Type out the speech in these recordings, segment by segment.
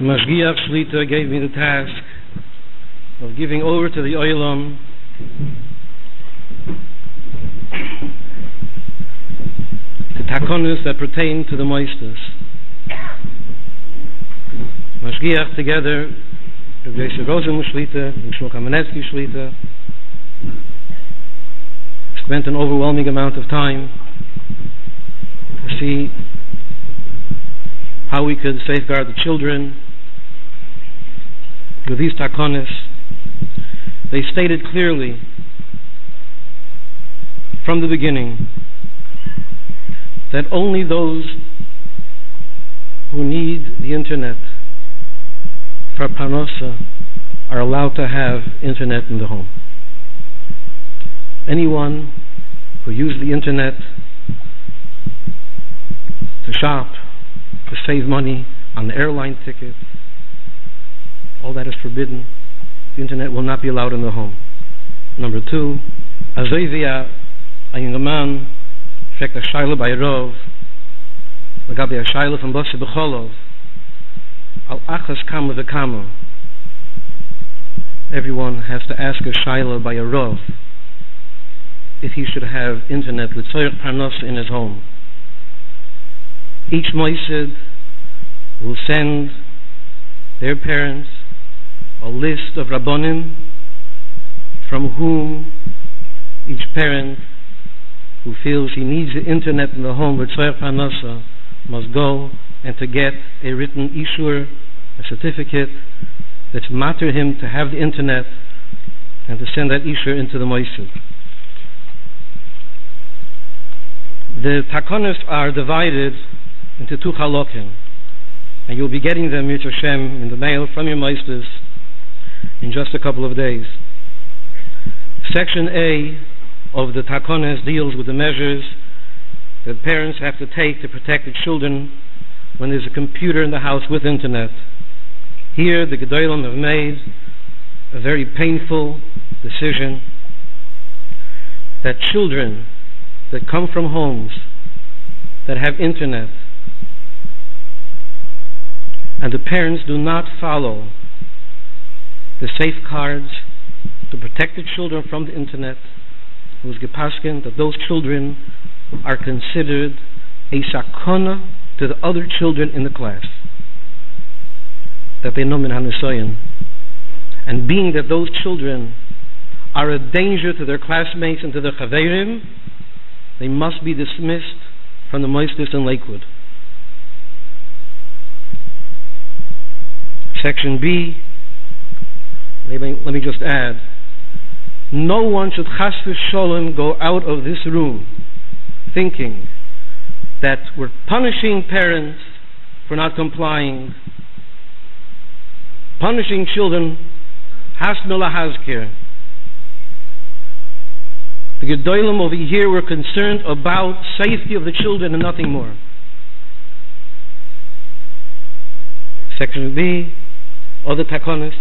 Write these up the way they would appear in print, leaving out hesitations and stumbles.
Mashgiach Shlita gave me the task of giving over to the Olam the takonos that pertain to the Moistus. Mashgiach together with Yosef Rosen Shlita and Shmuel Kamenetsky Shlita spent an overwhelming amount of time to see how we could safeguard the children with these takonos. They stated clearly from the beginning that only those who need the internet for parnosa are allowed to have internet in the home. Anyone who uses the internet to shop, to save money on the airline ticket, all that is forbidden. The internet will not be allowed in the home. Number two, Azoivia, a young man, fragt a Shaila by Rov, Lagabi a Shaila from Bosse Becholov, Al Achas Kama V'Kama. Everyone has to ask a Shaila by a Rov if he should have internet with Tzorech Parnos in his home. Each Moisid will send their parents a list of Rabbonim from whom each parent who feels he needs the internet in the home with Tzorech Parnosa must go and to get a written Ishur, a certificate that's matter him to have the internet and to send that Ishur into the Moisid. The takonos are divided into two halokim, and you'll be getting them, Yirtzeh Hashem, in the mail from your meisters in just a couple of days. Section A of the takonos deals with the measures that parents have to take to protect the children when there's a computer in the house with internet. Here the Gedolim have made a very painful decision that children that come from homes that have internet and the parents do not follow the safeguards to protect the children from the internet, it was gepasken that those children are considered a sakona to the other children in the class, that they know min hanesoyin, and being that those children are a danger to their classmates and to their chaverim, they must be dismissed from the Moistus in Lakewood. Section B, let me just add, no one should chas v'sholem go out of this room thinking that we're punishing parents for not complying, punishing children, hasmila hazkir. The Gedolim over here were concerned about safety of the children and nothing more. Section B, other takonos.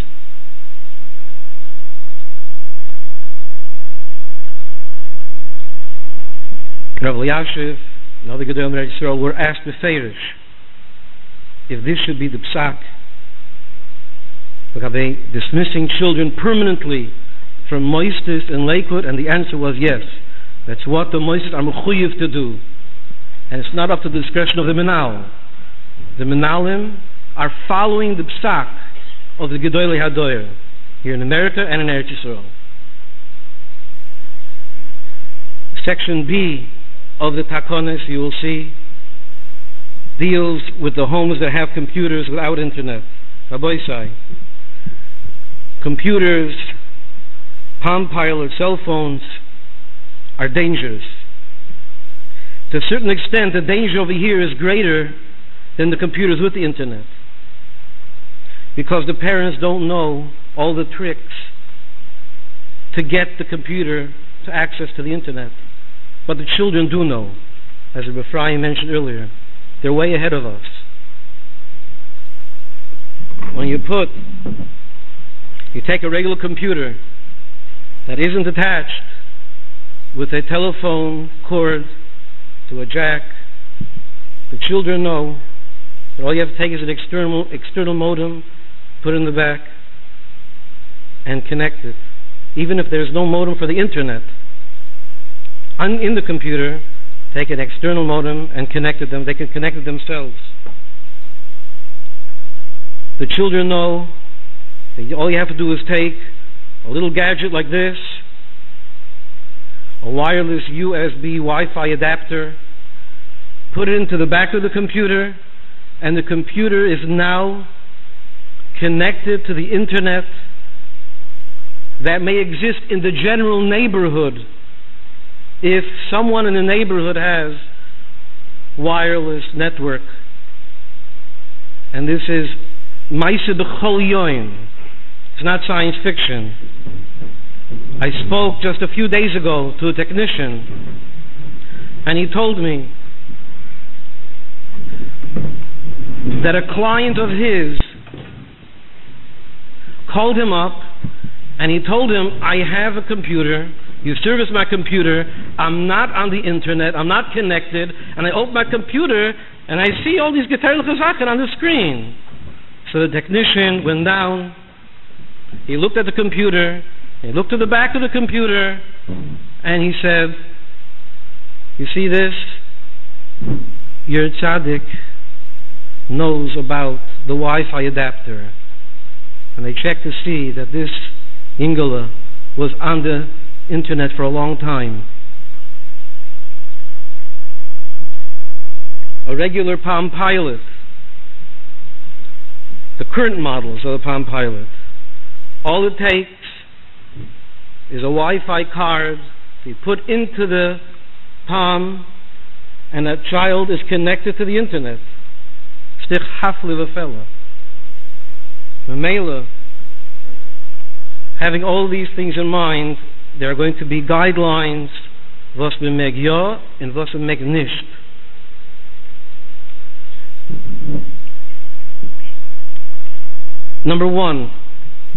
Rav Eliashiv and other Gedolim of Yisrael were asked beferish if this should be the psak, are they dismissing children permanently from Moistus in Lakewood, and the answer was yes. That's what the Moistus are mechuyev to do, and it's not up to the discretion of the Menal. The Menalim are following the psak of the Gedolei Hadoyer here in America and in Eretz Yisrael. Section B of the takonos, you will see, deals with the homes that have computers without internet. Raboisai, computers, Palm Pilot, cell phones are dangerous. To a certain extent, the danger over here is greater than the computers with the internet, because the parents don't know all the tricks to get the computer to access to the internet. But the children do know. As Rabbi Ephraim mentioned earlier, they're way ahead of us. When you take a regular computer that isn't attached with a telephone cord to a jack, the children know But all you have to take is an external modem, put it in the back, and connect it. Even if there's no modem for the internet, in the computer, take an external modem and connect it them. They can connect it themselves. The children know that all you have to do is take a little gadget like this, a wireless USB Wi-Fi adapter, put it into the back of the computer, and the computer is now connected to the internet that may exist in the general neighborhood. If someone in the neighborhood has wireless network, and this is Maise B'chol Yoim, it's not science fiction. I spoke just a few days ago to a technician, and he told me that a client of his called him up and he told him, I have a computer, you service my computer, I'm not on the internet, I'm not connected, and I open my computer and I see all these geteirliche Sachen on the screen. So the technician went down, he looked at the computer, he looked to the back of the computer, and he said, you see this? Your tzaddik knows about the Wi-Fi adapter. And they checked to see that this Ingela was on the internet for a long time. A regular Palm Pilot, the current models of the Palm Pilot, all it takes is a Wi-Fi card you put into the Palm, and that child is connected to the internet. Stich hafli v'fella. Mamela, having all these things in mind, there are going to be guidelines, was me meg ja and was me meg nicht. Number one,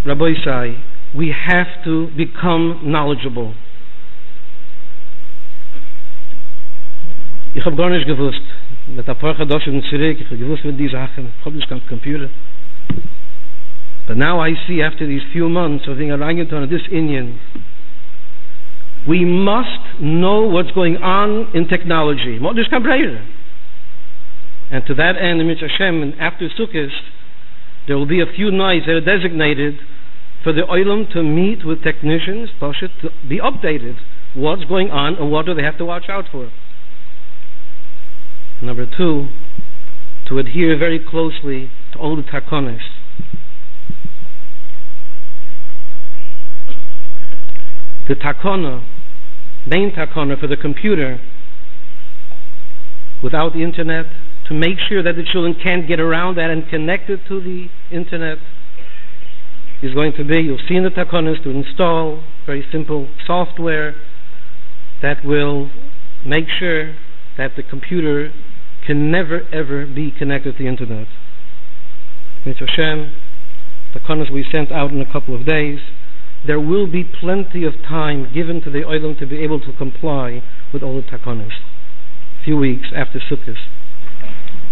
Rabbi Isai, we have to become knowledgeable. Ich habe gar nicht gewusst, mit der Parche Doschen zurück, ich habe gewusst mit diesen Sachen, ich habe nicht kein Computer. But now I see, after these few months of being orangutan of this Indian, we must know what's going on in technology. And to that end, in Hashem, after Sukkot, there will be a few nights that are designated for the Olam to meet with technicians, to be updated. What's going on and what do they have to watch out for? Number two, to adhere very closely to all the takonis. The takona, main takona for the computer, without the internet, to make sure that the children can't get around that and connect it to the internet, is going to be, you'll see in the takonas, to install very simple software that will make sure that the computer can never ever be connected to the internet. Mitzvah Hashem, the takonas we sent out in a couple of days, there will be plenty of time given to the Olam to be able to comply with all the takonas. A few weeks after Sukkot.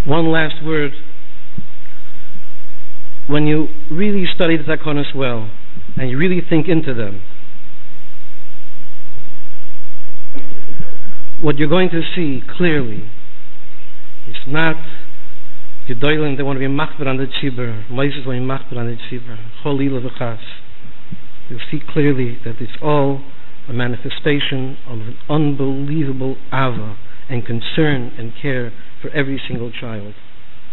One last word. When you really study the takonas well, and you really think into them, what you're going to see clearly is not Gedolim, they want to be machber on the tzibur, Moses want to be machber on the tzibur, Cholila v'chas. You'll see clearly that it's all a manifestation of an unbelievable ava and concern and care for every single child.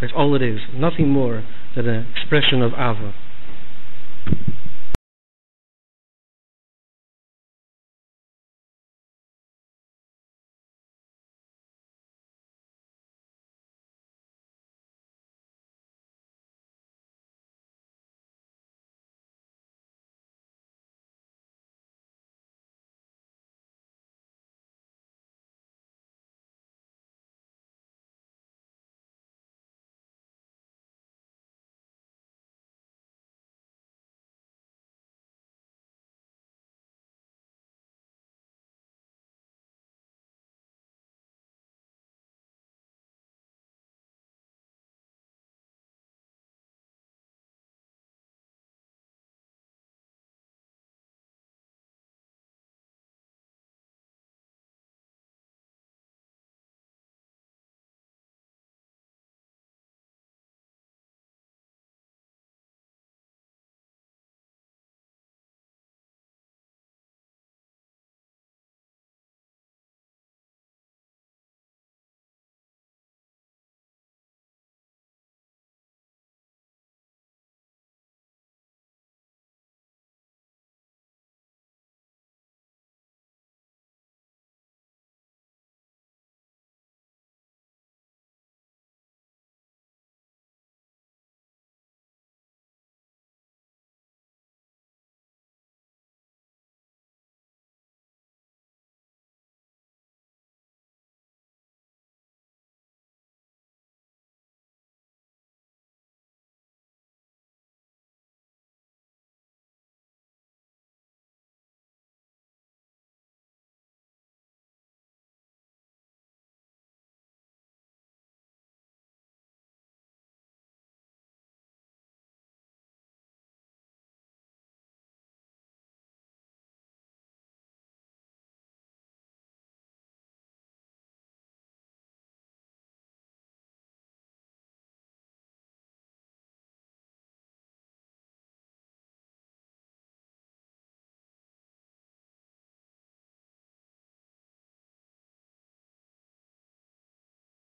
That's all it is, nothing more than an expression of ava.